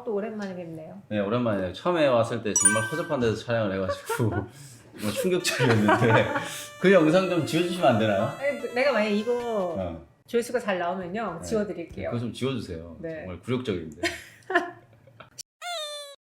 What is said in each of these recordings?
또 오랜만에 뵙네요. 네, 오랜만에 처음에 왔을 때 정말 허접한 데서 촬영을 해가지고 뭐 충격적이었는데 그 영상 좀 지워주시면 안 되나요? 아니, 내가 만약에 이거 조회수가 잘 나오면요 네. 지워드릴게요. 그거 좀 지워주세요. 네. 정말 굴욕적인데.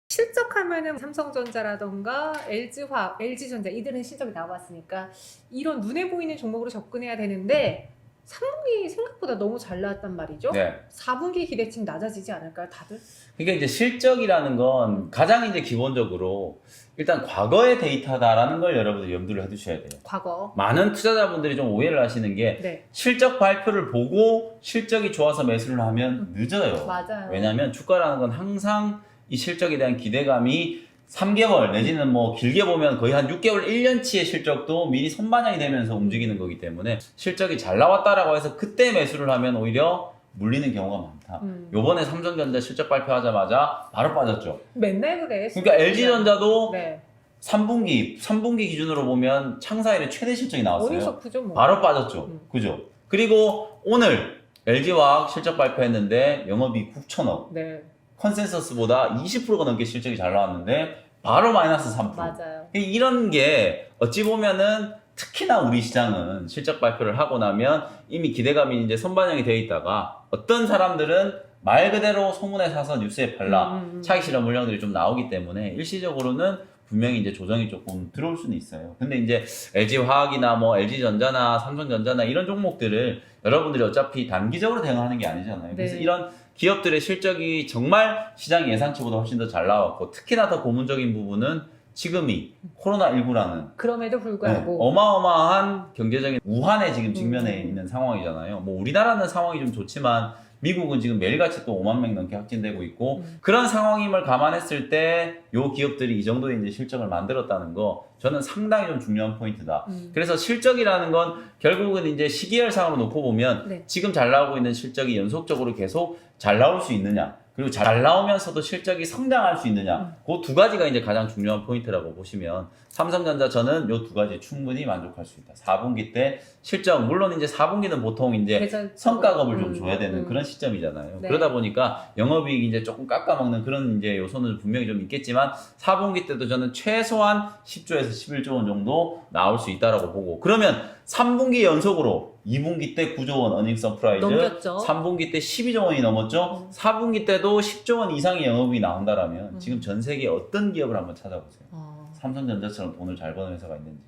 실적하면은 삼성전자라던가 LG화학, LG전자 이들은 실적이 나왔으니까 이런 눈에 보이는 종목으로 접근해야 되는데 3분기 생각보다 너무 잘 나왔단 말이죠. 네. 4분기 기대치 낮아지지 않을까요, 다들? 그러니까 이제 실적이라는 건 가장 이제 기본적으로 일단 과거의 데이터다라는 걸 여러분들 염두를 해두셔야 돼요. 과거. 많은 투자자분들이 좀 오해를 하시는 게 네. 실적 발표를 보고 실적이 좋아서 매수를 하면 늦어요. 맞아요. 왜냐하면 주가라는 건 항상 이 실적에 대한 기대감이 3개월 내지는 뭐 길게 보면 거의 한 6개월, 1년치의 실적도 미리 선반영이 되면서 움직이는 거기 때문에 실적이 잘 나왔다라고 해서 그때 매수를 하면 오히려 물리는 경우가 많다. 요번에 삼성전자 실적 발표하자마자 바로 빠졌죠. 맨날 그래. 그러니까 LG전자도 네. 3분기 기준으로 보면 창사 이래 최대 실적이 나왔어요. 어닝서프죠 뭐. 바로 빠졌죠. 그죠? 그리고 오늘 LG화학 실적 발표했는데 영업이익 9천억. 네. 컨센서스보다 20%가 넘게 실적이 잘 나왔는데 바로 마이너스 3%. 맞아요. 이런 게 어찌 보면은 특히나 우리 시장은 실적 발표를 하고 나면 이미 기대감이 이제 선반영이 되어 있다가 어떤 사람들은 말 그대로 소문에 사서 뉴스에 팔라 차익 실현 물량들이 좀 나오기 때문에 일시적으로는 분명히 이제 조정이 조금 들어올 수는 있어요. 근데 이제 LG화학이나 뭐 LG전자나 삼성전자나 이런 종목들을 여러분들이 어차피 단기적으로 대응하는 게 아니잖아요. 그래서 네. 이런 기업들의 실적이 정말 시장 예상치보다 훨씬 더 잘 나왔고 특히나 더 고문적인 부분은 지금이 코로나19라는 그럼에도 불구하고 어마어마한 경제적인 우한에 지금 직면해 있는 상황이잖아요. 뭐 우리나라는 상황이 좀 좋지만 미국은 지금 매일같이 또 5만 명 넘게 확진되고 있고 그런 상황임을 감안했을 때 요 기업들이 이 정도의 이제 실적을 만들었다는 거 저는 상당히 좀 중요한 포인트다. 그래서 실적이라는 건 결국은 이제 시기열상으로 놓고 보면 네. 지금 잘 나오고 있는 실적이 연속적으로 계속 잘 나올 수 있느냐 그리고 잘 나오면서도 실적이 성장할 수 있느냐 그 두 가지가 이제 가장 중요한 포인트라고 보시면 삼성전자 저는 요 두 가지 충분히 만족할 수 있다. 4분기 때 실적 물론 이제 4분기는 보통 이제 계절- 성과급을 좀 줘야 되는 그런 시점이잖아요. 네. 그러다 보니까 영업이익 이제 조금 깎아먹는 그런 이제 요소는 분명히 좀 있겠지만 4분기 때도 저는 최소한 10조에서 11조 원 정도 나올 수 있다라고 보고 그러면 3분기 연속으로 2분기 때 9조 원 어닝 서프라이즈, 넘겼죠. 3분기 때 12조 원이 넘었죠. 4분기 때도 10조 원 이상의 영업이 나온다라면 지금 전 세계 어떤 기업을 한번 찾아보세요. 삼성전자처럼 돈을 잘 버는 회사가 있는지.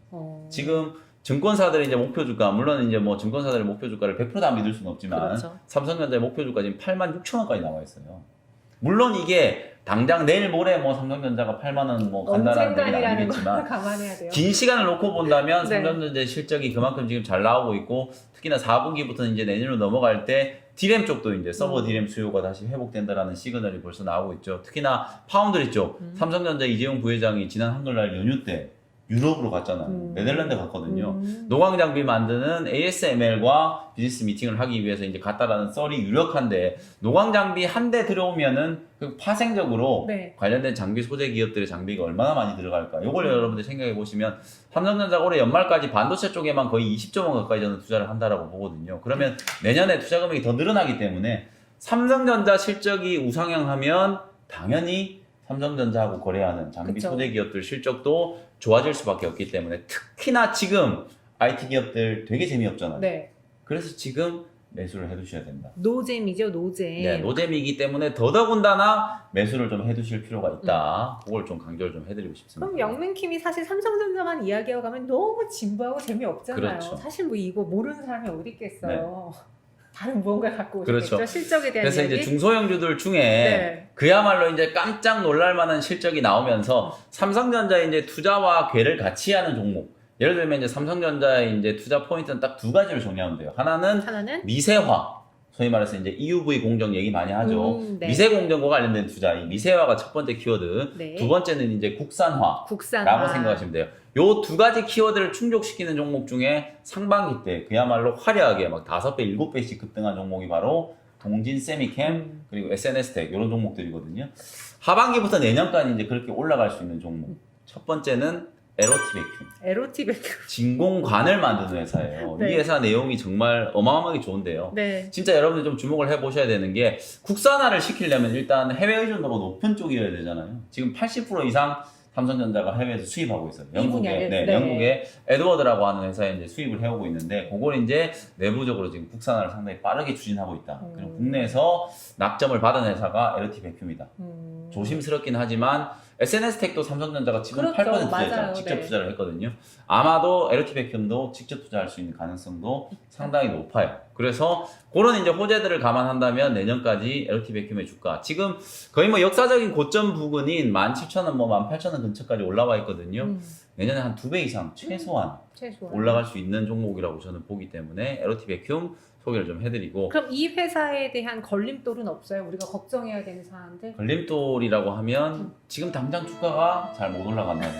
지금 증권사들의 이제 목표 주가, 물론 이제 뭐 증권사들의 목표 주가를 100% 다 믿을 수는 없지만 그렇죠. 삼성전자의 목표 주가 지금 8만 6천 원까지 나와 있어요. 물론 이게 당장 내일 모레 뭐 삼성전자가 8만 원 뭐 간다라는 얘기는 언젠간이라는 걸 아니겠지만 감안해야 돼요. 긴 시간을 놓고 본다면 네. 삼성전자의 실적이 그만큼 지금 잘 나오고 있고 특히나 4분기부터는 이제 내년으로 넘어갈 때 디램 쪽도 이제 서버 디램 수요가 다시 회복된다라는 시그널이 벌써 나오고 있죠. 특히나 파운드리 쪽 삼성전자 이재용 부회장이 지난 한글날 연휴 때 유럽으로 갔잖아요. 네덜란드 갔거든요. 노광 장비 만드는 ASML과 비즈니스 미팅을 하기 위해서 이제 갔다라는 썰이 유력한데 노광 장비 한 대 들어오면은 그 파생적으로 네. 관련된 장비 소재 기업들의 장비가 얼마나 많이 들어갈까? 이걸 여러분들 생각해 보시면 삼성전자가 올해 연말까지 반도체 쪽에만 거의 20조 원 가까이 저는 투자를 한다라고 보거든요. 그러면 내년에 투자 금액이 더 늘어나기 때문에 삼성전자 실적이 우상향하면 당연히 삼성전자하고 거래하는 장비 그쵸. 소재 기업들 실적도 좋아질 수밖에 없기 때문에 특히나 지금 IT 기업들 되게 재미없잖아요. 네. 그래서 지금 매수를 해두셔야 된다. 노잼이죠, 노잼. 네, 노잼이기 때문에 더더군다나 매수를 좀 해두실 필요가 있다. 그걸 좀 강조를 좀 해드리고 싶습니다. 그럼 영민킴이 사실 삼성전자만 이야기하고 가면 너무 진부하고 재미없잖아요. 그렇죠. 사실 뭐 이거 모르는 사람이 어디 있겠어요. 다른 무언가를 갖고 오셨겠죠. 그렇죠. 실적에 대한 그래서 이야기. 이제 중소형주들 중에 네. 그야말로 이제 깜짝 놀랄 만한 실적이 나오면서 삼성전자의 이제 투자와 괴를 같이 하는 종목. 예를 들면 이제 삼성전자의 이제 투자 포인트는 딱 두 가지를 정리하면 돼요. 하나는 미세화. 소위 말해서 이제 EUV 공정 얘기 많이 하죠. 네. 미세 공정과 관련된 투자. 이 미세화가 첫 번째 키워드. 네. 두 번째는 이제 국산화. 국산화. 라고 생각하시면 돼요. 요 두 가지 키워드를 충족시키는 종목 중에 상반기 때 그야말로 화려하게 막 5배, 7배씩 급등한 종목이 바로 동진 세미캠 그리고 SNS텍 이런 종목들이거든요. 하반기부터 내년까지 이제 그렇게 올라갈 수 있는 종목. 첫 번째는 에로티 베큐. 에로티 베큐. 진공관을 만드는 회사예요. 네. 이 회사 내용이 정말 어마어마하게 좋은데요. 네. 진짜 여러분들 좀 주목을 해보셔야 되는 게 국산화를 시키려면 일단 해외 의존도가 높은 쪽이어야 되잖아요. 지금 80% 이상 삼성전자가 해외에서 수입하고 있어요. 영국에, 네. 영국의 에드워드라고 하는 회사에 이제 수입을 해오고 있는데, 그걸 이제 내부적으로 지금 국산화를 상당히 빠르게 추진하고 있다. 그리고 국내에서 낙점을 받은 회사가 LT 베큐입니다. 조심스럽긴 하지만 SNS 택도 삼성전자가 지분 그렇죠. 8% 투자했잖아요. 맞아요. 직접 네. 투자를 했거든요. 아마도 LT 베큐도 직접 투자할 수 있는 가능성도 상당히 높아요. 그래서 그런 이제 호재들을 감안한다면 내년까지 LT 베큐의 주가 지금 거의 뭐 역사적인 고점 부근인 17,000원, 뭐 18,000원 근처까지 올라와 있거든요. 내년에 한 2배 이상 최소한 올라갈 수 있는 종목이라고 저는 보기 때문에 LT 베큐 소개를 좀 해드리고. 그럼 이 회사에 대한 걸림돌은 없어요? 우리가 걱정해야 되는 사안들? 걸림돌이라고 하면 지금 당장 주가가 잘 못 올라간다는.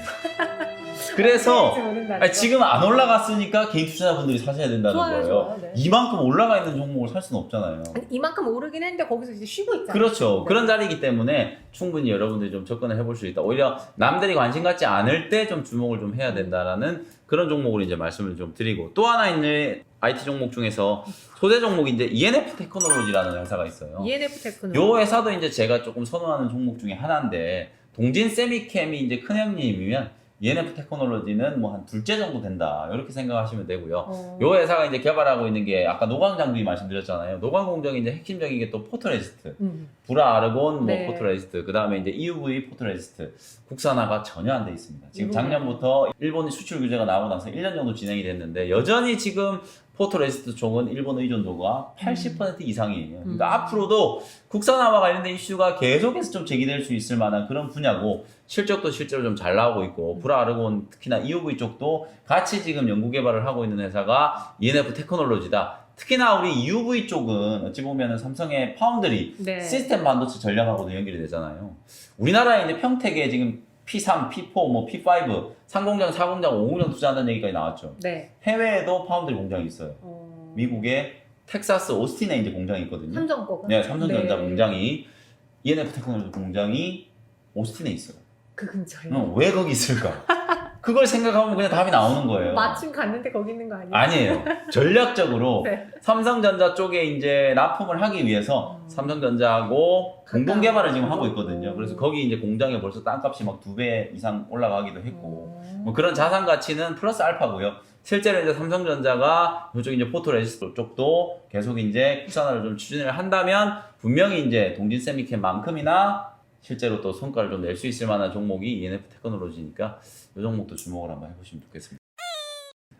그래서 아니, 지금 안 올라갔으니까 개인 투자자분들이 사셔야 된다는 거예요. 좋아요. 네. 이만큼 올라가 있는 종목을 살 수는 없잖아요. 아니, 이만큼 오르긴 했는데 거기서 이제 쉬고 있잖아요. 그렇죠. 네. 그런 자리이기 때문에 충분히 여러분들이 좀 접근을 해볼 수 있다. 오히려 남들이 관심 갖지 않을 때 좀 주목을 좀 해야 된다라는 그런 종목을 이제 말씀을 좀 드리고, 또 하나 있는 IT 종목 중에서 소재 종목이 이제 ENF 테크놀로지라는 회사가 있어요. ENF 테크놀로지. 요 회사도 이제 제가 조금 선호하는 종목 중에 하나인데, 동진 세미캠이 이제 큰 형님이면 ENF 테크놀로지는 뭐 한 둘째 정도 된다, 이렇게 생각하시면 되고요. 요 회사가 이제 개발하고 있는 게 아까 노광 장비 말씀드렸잖아요. 노광 공정이 이제 핵심적인 게 또 포토레지스트, 불화 아르곤, 뭐 네. 포토레지스트, 그 다음에 이제 EUV 포토레지스트 국산화가 전혀 안 돼 있습니다. 지금 이거는- 작년부터 일본이 수출 규제가 나오고 나서 1년 정도 진행이 됐는데 여전히 지금 포토레지스트 쪽은 일본 의존도가 80% 이상이에요. 그러니까 앞으로도 국산화와 관련된 이슈가 계속해서 좀 제기될 수 있을 만한 그런 분야고, 실적도 실제로 좀 잘 나오고 있고, 불아르곤 특히나 EUV 쪽도 같이 지금 연구 개발을 하고 있는 회사가 ENF 테크놀로지다. 특히나 우리 EUV 쪽은 어찌 보면 삼성의 파운드리 네. 시스템 반도체 전략하고도 연결이 되잖아요. 우리나라에 이제 평택에 지금 P3, P4, 뭐 P5, 3공장, 4공장, 5공장 투자한다는 얘기까지 나왔죠. 네. 해외에도 파운드리 공장이 있어요. 미국의 텍사스 오스틴에 이제 공장이 있거든요. 삼성 거가? 네, 삼성전자 네. 공장이, ENF 테크놀로지 공장이 오스틴에 있어요. 그 근처에. 왜 거기 있을까? 그걸 생각하면 그냥 답이 나오는 거예요. 마침 갔는데 거기 있는 거 아니에요? 아니에요. 전략적으로 네. 삼성전자 쪽에 이제 납품을 하기 위해서 삼성전자하고 공동 개발을 지금 하고 있거든요. 그래서 거기 이제 공장에 벌써 땅값이 막 2배 이상 올라가기도 했고, 뭐 그런 자산 가치는 플러스 알파고요. 실제로 이제 삼성전자가 이쪽 이제 포토레지스트 쪽도 계속 이제 국산화를 좀 추진을 한다면 분명히 이제 동진 세미캠만큼이나 실제로 또 성과를 좀 낼 수 있을 만한 종목이 ENF 테크놀로지니까 이 종목도 주목을 한번 해보시면 좋겠습니다.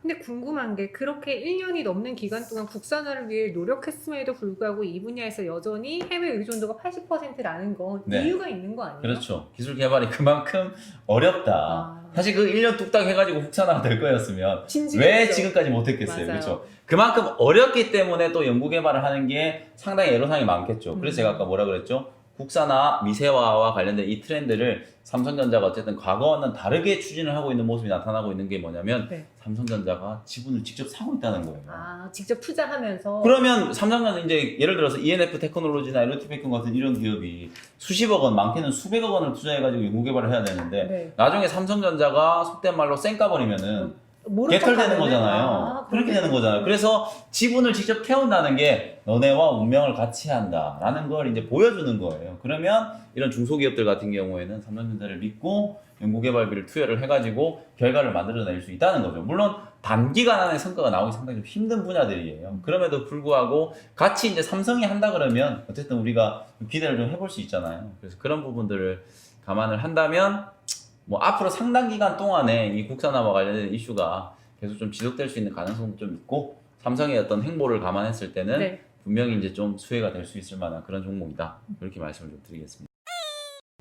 근데 궁금한 게, 그렇게 1년이 넘는 기간 동안 국산화를 위해 노력했음에도 불구하고 이 분야에서 여전히 해외 의존도가 80%라는 건 네. 이유가 있는 거 아니에요? 그렇죠. 기술 개발이 그만큼 어렵다. 아. 사실 그 1년 뚝딱 해가지고 국산화가 될 거였으면 진지했죠. 왜 지금까지 못했겠어요. 맞아요. 그렇죠. 그만큼 어렵기 때문에 또 연구 개발을 하는 게 상당히 애로사항이 많겠죠. 그래서 제가 아까 뭐라 그랬죠? 국산화, 미세화와 관련된 이 트렌드를 삼성전자가 어쨌든 과거와는 다르게 추진을 하고 있는 모습이 나타나고 있는 게 뭐냐면, 네. 삼성전자가 지분을 직접 사고 있다는 거예요. 아, 직접 투자하면서. 그러면 삼성전자 이제 예를 들어서 ENF 테크놀로지나 LT베큐 같은 이런 기업이 수십억 원, 많게는 수백억 원을 투자해가지고 연구 개발을 해야 되는데, 네. 나중에 삼성전자가 속된 말로 쌩까 버리면은 모른 개털되는 척하면은- 거잖아요. 아, 그렇게 되는 거잖아요. 그래서 지분을 직접 태운다는 게 너네와 운명을 같이 한다라는 걸 이제 보여주는 거예요. 그러면 이런 중소기업들 같은 경우에는 삼성전자를 믿고 연구개발비를 투여를 해가지고 결과를 만들어낼 수 있다는 거죠. 물론 단기간 안에 성과가 나오기 상당히 좀 힘든 분야들이에요. 그럼에도 불구하고 같이 이제 삼성이 한다 그러면 어쨌든 우리가 기대를 좀 해볼 수 있잖아요. 그래서 그런 부분들을 감안을 한다면 뭐 앞으로 상당 기간 동안에 이 국산화와 관련된 이슈가 계속 좀 지속될 수 있는 가능성도 좀 있고, 삼성의 어떤 행보를 감안했을 때는 네. 분명히 이제 좀 수혜가 될 수 있을 만한 그런 종목이다. 이렇게 말씀을 좀 드리겠습니다.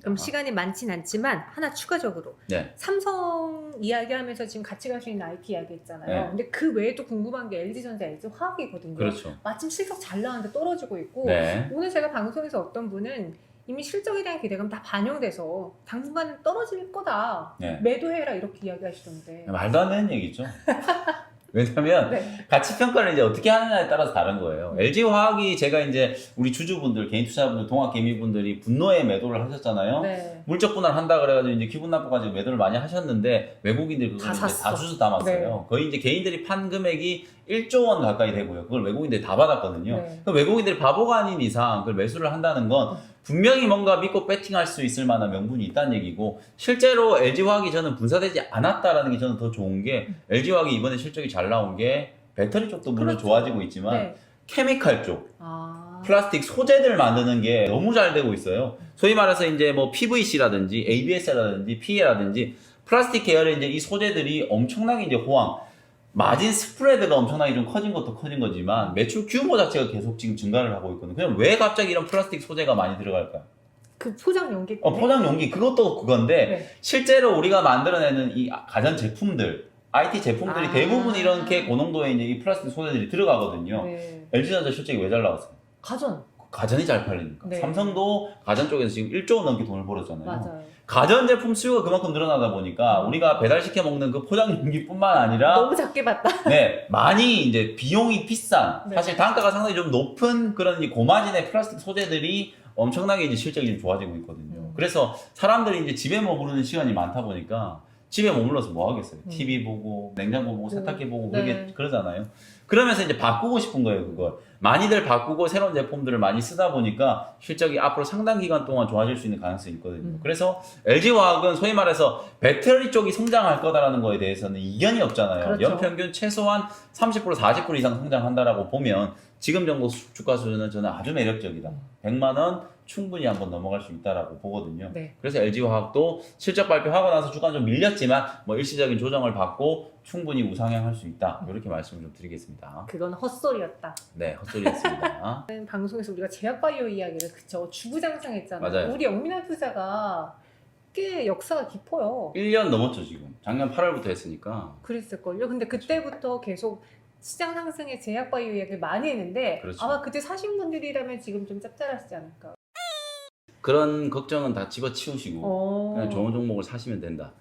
그럼 시간이 많진 않지만 하나 추가적으로, 네. 삼성 이야기하면서 지금 같이 갈 수 있는 IT 이야기했잖아요. 네. 근데 그 외에도 궁금한 게 LG전자, LG화학이거든요. 그렇죠. 마침 실적 잘 나왔는데 떨어지고 있고, 네. 오늘 제가 방송에서 어떤 분은 이미 실적에 대한 기대감 다 반영돼서 당분간 떨어질 거다. 네. 매도해라 이렇게 이야기하시던데. 말도 안 되는 얘기죠. 왜냐면 네. 가치 평가를 이제 어떻게 하느냐에 따라서 다른 거예요. LG화학이 제가 이제 우리 주주분들, 개인 투자분들, 동학개미분들이 분노에 매도를 하셨잖아요. 네. 물적 분할한다 그래가지고 이제 기분 나빠가지고 매도를 많이 하셨는데 외국인들이 그걸 다 이제 다 샀어. 주워 담았어요. 거의 이제 개인들이 판 금액이 1조 원 가까이 되고요. 그걸 외국인들이 다 받았거든요. 네. 그럼 외국인들이 바보가 아닌 이상 그걸 매수를 한다는 건 분명히 뭔가 믿고 배팅할 수 있을 만한 명분이 있다는 얘기고, 실제로 LG화학이 저는 분사되지 않았다라는 게 저는 더 좋은 게, LG화학이 이번에 실적이 잘 나온 게 배터리 쪽도 물론 그렇죠. 좋아지고 있지만 네. 케미칼 쪽, 아. 플라스틱 소재들 만드는 게 너무 잘 되고 있어요. 소위 말해서 이제 뭐 PVC라든지 ABS라든지 PE라든지 플라스틱 계열의 이제 이 소재들이 엄청나게 이제 호황, 마진 스프레드가 엄청나게 좀 커진 것도 커진 거지만 매출 규모 자체가 계속 지금 증가를 하고 있거든요. 그럼 왜 갑자기 이런 플라스틱 소재가 많이 들어갈까요? 그 포장 용기 때문에. 포장 용기 그것도 그건데 네. 실제로 우리가 만들어내는 이 가전 제품들, IT 제품들이 아. 대부분 이렇게 고농도의 이제 이 플라스틱 소재들이 들어가거든요. 네. LG전자 실적이 왜 잘 나왔어요? 가전. 가전이 잘 팔리니까. 네. 삼성도 가전 쪽에서 지금 1조 원 넘게 돈을 벌었잖아요. 맞아요. 가전제품 수요가 그만큼 늘어나다 보니까 우리가 배달시켜 먹는 그 포장 용기뿐만 아니라 너무 작게 봤다. 네, 많이 이제 비용이 비싼, 네. 사실 단가가 상당히 좀 높은 그런 이제 고마진의 플라스틱 소재들이 엄청나게 이제 실적이 좀 좋아지고 있거든요. 그래서 사람들이 이제 집에 머무르는 시간이 많다 보니까 집에 머물러서 뭐 하겠어요? TV 보고, 냉장고 보고, 세탁기 보고, 네. 그러잖아요. 그러면서 이제 바꾸고 싶은 거예요, 그걸. 많이들 바꾸고 새로운 제품들을 많이 쓰다 보니까 실적이 앞으로 상당 기간 동안 좋아질 수 있는 가능성이 있거든요. 그래서 LG화학은 소위 말해서 배터리 쪽이 성장할 거다라는 거에 대해서는 이견이 없잖아요. 그렇죠. 연평균 최소한 30% 40% 이상 성장한다라고 보면 지금 정도 주가 수준은 저는 아주 매력적이다. 100만 원 충분히 한번 넘어갈 수 있다라고 보거든요. 네. 그래서 LG화학도 실적 발표하고 나서 주가는 좀 밀렸지만 뭐 일시적인 조정을 받고 충분히 우상향할 수 있다. 이렇게 말씀을 좀 드리겠습니다. 그건 헛소리였다. 네, 헛소리였습니다. 방송에서 우리가 제약바이오 이야기를 그쵸 주구장창했잖아요. 맞아요. 우리 영민한 투자가 꽤 역사가 깊어요. 1년 넘었죠, 지금. 작년 8월부터 했으니까. 그랬을걸요. 근데 그때부터 계속 시장 상승의 제약바이오 이야기를 많이 했는데 그렇죠. 아마 그때 사신 분들이라면 지금 좀 짭짤하시지 않을까. 그런 걱정은 다 집어치우시고 어. 그냥 좋은 종목을 사시면 된다.